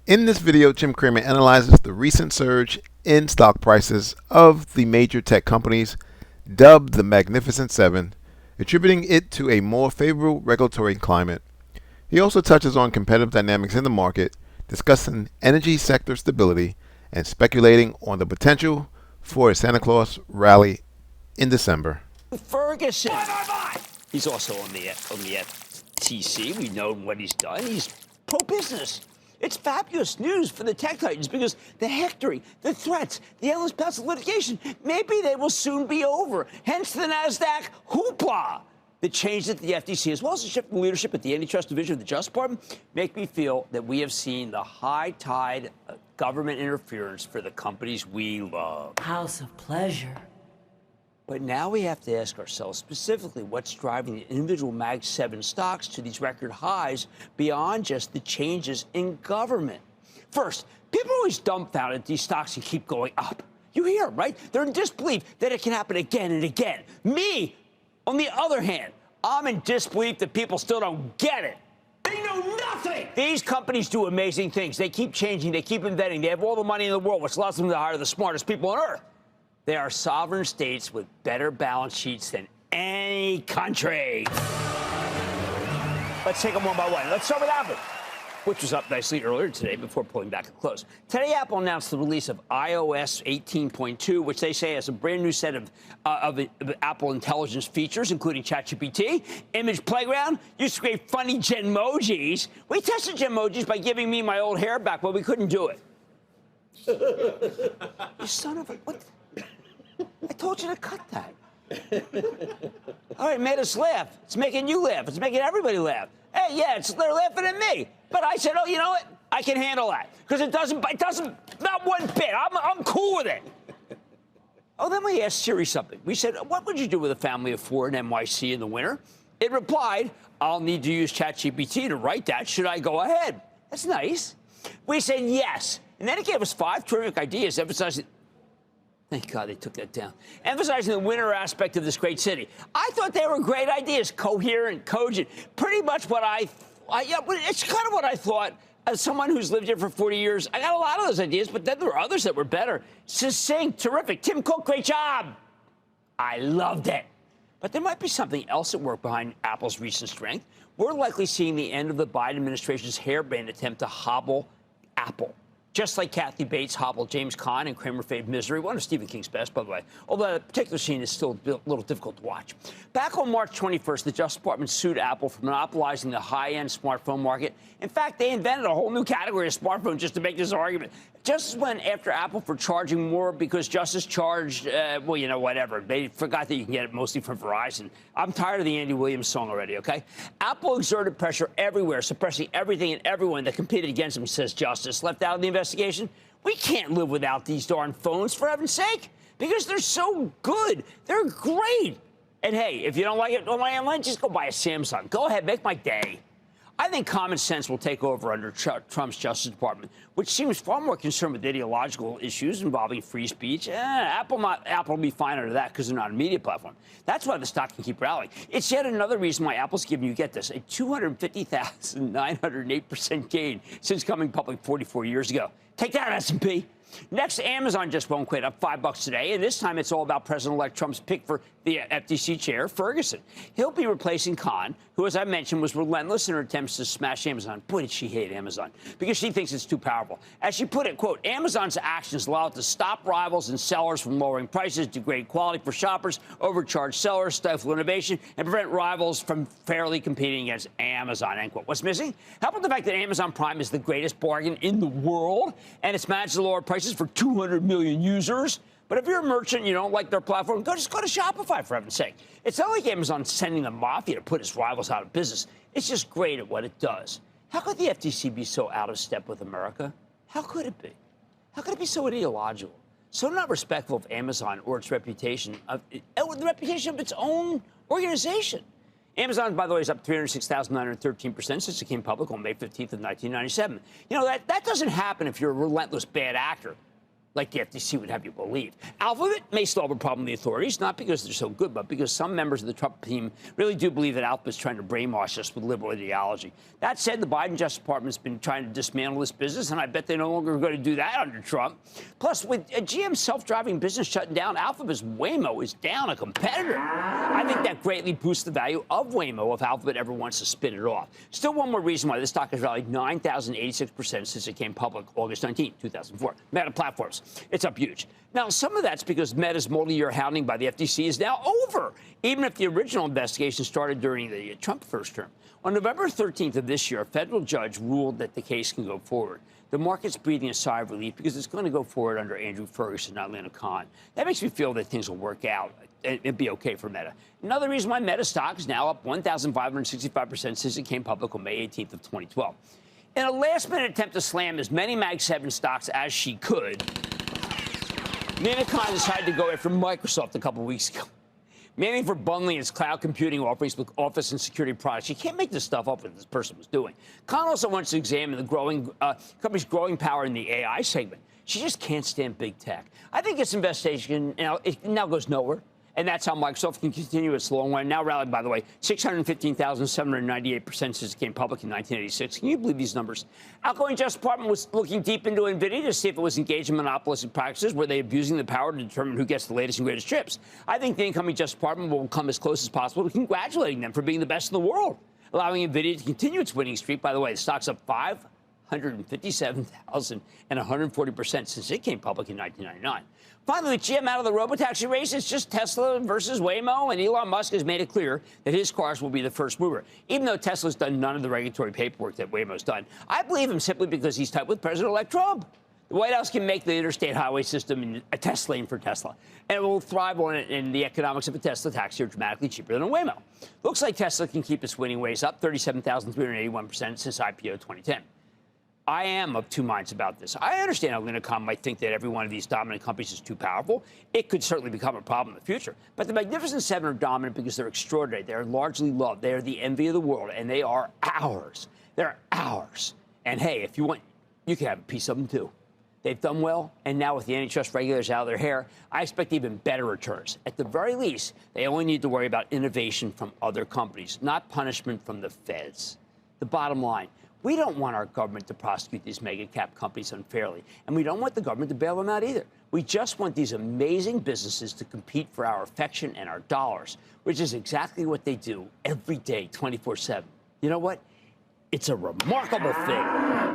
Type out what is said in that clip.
In this video, Jim Cramer analyzes the recent surge in stock prices of the major tech companies, dubbed the Magnificent Seven, attributing it to a more favorable regulatory climate. He also touches on competitive dynamics in the market, discussing energy sector stability, and speculating on the potential for a Santa Claus rally in December. Ferguson. Bye. He's also on the FTC. We know what he's done. He's pro-business. It's fabulous news for the tech titans because the hectoring, the threats, the endless bouts of litigation, maybe they will soon be over. Hence the NASDAQ hoopla. The change at the FTC, as well as the shift in leadership at the antitrust division of the Justice Department, make me feel that we have seen the high tide of government interference for the companies we love. House of pleasure. But now we have to ask ourselves specifically what's driving the individual Mag 7 stocks to these record highs beyond just the changes in government. First, people are always dumbfounded these stocks can keep going up. You hear them, right? They're in disbelief that it can happen again and again. Me, on the other hand, I'm in disbelief that people still don't get it. They know nothing. These companies do amazing things. They keep changing. They keep inventing. They have all the money in the world, which allows them to hire the smartest people on earth. They are sovereign states with better balance sheets than any country. Let's take them one by one. Let's start with Apple, which was up nicely earlier today before pulling back at close. Today, Apple announced the release of iOS 18.2, which they say has a brand new set of Apple intelligence features, including ChatGPT, Image Playground, used to create funny Genmojis. We tested Genmojis by giving me my old hair back, but we couldn't do it. You son of a... What? I told you to cut that. All right, it made us laugh. It's making you laugh. It's making everybody laugh. Hey, yeah, they're laughing at me. But I said, oh, you know what? I can handle that. Because it doesn't, not one bit. I'm cool with it. Oh, then we asked Siri something. We said, what would you do with a family of four in NYC in the winter? It replied, I'll need to use ChatGPT to write that. Should I go ahead? That's nice. We said yes. And then it gave us 5 terrific ideas emphasizing... Thank God they took that down. Emphasizing the winter aspect of this great city. I thought they were great ideas, coherent, cogent. Pretty much what it's kind of what I thought as someone who's lived here for 40 years. I got a lot of those ideas, but then there were others that were better. Succinct, terrific. Tim Cook, great job. I loved it. But there might be something else at work behind Apple's recent strength. We're likely seeing the end of the Biden administration's harebrained attempt to hobble Apple. Just like Kathy Bates hobbled James Caan and Cramer fade Misery, one of Stephen King's best, by the way, although that particular scene is still a little difficult to watch. Back on March 21st, the Justice Department sued Apple for monopolizing the high-end smartphone market. In fact, they invented a whole new category of smartphone just to make this argument. Just when after Apple for charging more because Justice charged, well, you know, whatever. They forgot that you can get it mostly from Verizon. I'm tired of the Andy Williams song already, okay? Apple exerted pressure everywhere, suppressing everything and everyone that competed against them, says Justice. Left out of the investigation? We can't live without these darn phones, for heaven's sake, because they're so good. They're great. And hey, if you don't like it online, just go buy a Samsung. Go ahead, make my day. I think common sense will take over under Trump's Justice Department, which seems far more concerned with ideological issues involving free speech. Apple will be fine under that because they're not a media platform. That's why the stock can keep rallying. It's yet another reason why Apple's giving you, get this, a 250,908% gain since coming public 44 years ago. Take that, S&P. Next, Amazon just won't quit, up $5 today, and this time it's all about President-elect Trump's pick for the FTC chair, Ferguson. He'll be replacing Khan, who, as I mentioned, was relentless in her attempts to smash Amazon. Boy, did she hate Amazon, because she thinks it's too powerful. As she put it, quote, Amazon's actions allow it to stop rivals and sellers from lowering prices, degrade quality for shoppers, overcharge sellers, stifle innovation, and prevent rivals from fairly competing against Amazon, end quote. What's missing? How about the fact that Amazon Prime is the greatest bargain in the world, and it's managed to lower prices for 200 million users? But if you're a merchant and you don't like their platform, just go to Shopify, for heaven's sake. It's not like Amazon's sending the mafia to put its rivals out of business. It's just great at what it does. How could the FTC be so out of step with America? How could it be? How could it be so ideological, so not respectful of Amazon or its reputation, the reputation of its own organization? Amazon, by the way, is up 306,913% since it came public on May 15th of 1997. You know, that doesn't happen if you're a relentless bad actor. like the FTC would have you believe. Alphabet may solve a problem with the authorities, not because they're so good, but because some members of the Trump team really do believe that Alphabet's trying to brainwash us with liberal ideology. That said, the Biden Justice Department's been trying to dismantle this business, and I bet they're no longer going to do that under Trump. Plus, with a GM self-driving business shutting down, Alphabet's Waymo is down a competitor. I think that greatly boosts the value of Waymo if Alphabet ever wants to spin it off. Still one more reason why this stock has rallied 9,086% since it came public August 19, 2004. Meta Platforms. It's up huge. Now, some of that's because Meta's multi-year hounding by the FTC is now over, even if the original investigation started during the Trump first term. On November 13th of this year, a federal judge ruled that the case can go forward. The market's breathing a sigh of relief because it's going to go forward under Andrew Ferguson, not Lana Khan. That makes me feel that things will work out. It'd be okay for Meta. Another reason why Meta stock is now up 1,565% since it came public on May 18th of 2012. In a last-minute attempt to slam as many Mag 7 stocks as she could, Lana Khan decided to go after Microsoft a couple weeks ago, mainly for bundling its cloud computing offerings with office and security products. You can't make this stuff up what this person was doing. Khan also wants to examine the company's growing power in the AI segment. She just can't stand big tech. I think this investigation it now goes nowhere. And that's how Microsoft can continue its long run. Now rallied, by the way, 615,798% since it came public in 1986. Can you believe these numbers? Outgoing Justice Department was looking deep into NVIDIA to see if it was engaged in monopolistic practices. Were they abusing the power to determine who gets the latest and greatest chips? I think the incoming Justice Department will come as close as possible to congratulating them for being the best in the world, allowing NVIDIA to continue its winning streak. By the way, the stock's up 557,140% since it came public in 1999. Finally, with GM out of the robotaxi race, it's just Tesla versus Waymo, and Elon Musk has made it clear that his cars will be the first mover, even though Tesla's done none of the regulatory paperwork that Waymo's done. I believe him simply because he's tight with President-elect Trump. The White House can make the interstate highway system a test lane for Tesla, and it will thrive on it, and the economics of a Tesla taxi are dramatically cheaper than a Waymo. Looks like Tesla can keep its winning ways up 37,381% since IPO 2010. I am of two minds about this. I understand how Lana Khan might think that every one of these dominant companies is too powerful. It could certainly become a problem in the future. But the Magnificent Seven are dominant because they're extraordinary. They're largely loved. They are the envy of the world, and they are ours. They're ours. And hey, if you want, you can have a piece of them too. They've done well, and now with the antitrust regulators out of their hair, I expect even better returns. At the very least, they only need to worry about innovation from other companies, not punishment from the feds. The bottom line, we don't want our government to prosecute these mega cap companies unfairly, and we don't want the government to bail them out either. We just want these amazing businesses to compete for our affection and our dollars, which is exactly what they do every day, 24/7. You know what? It's a remarkable thing.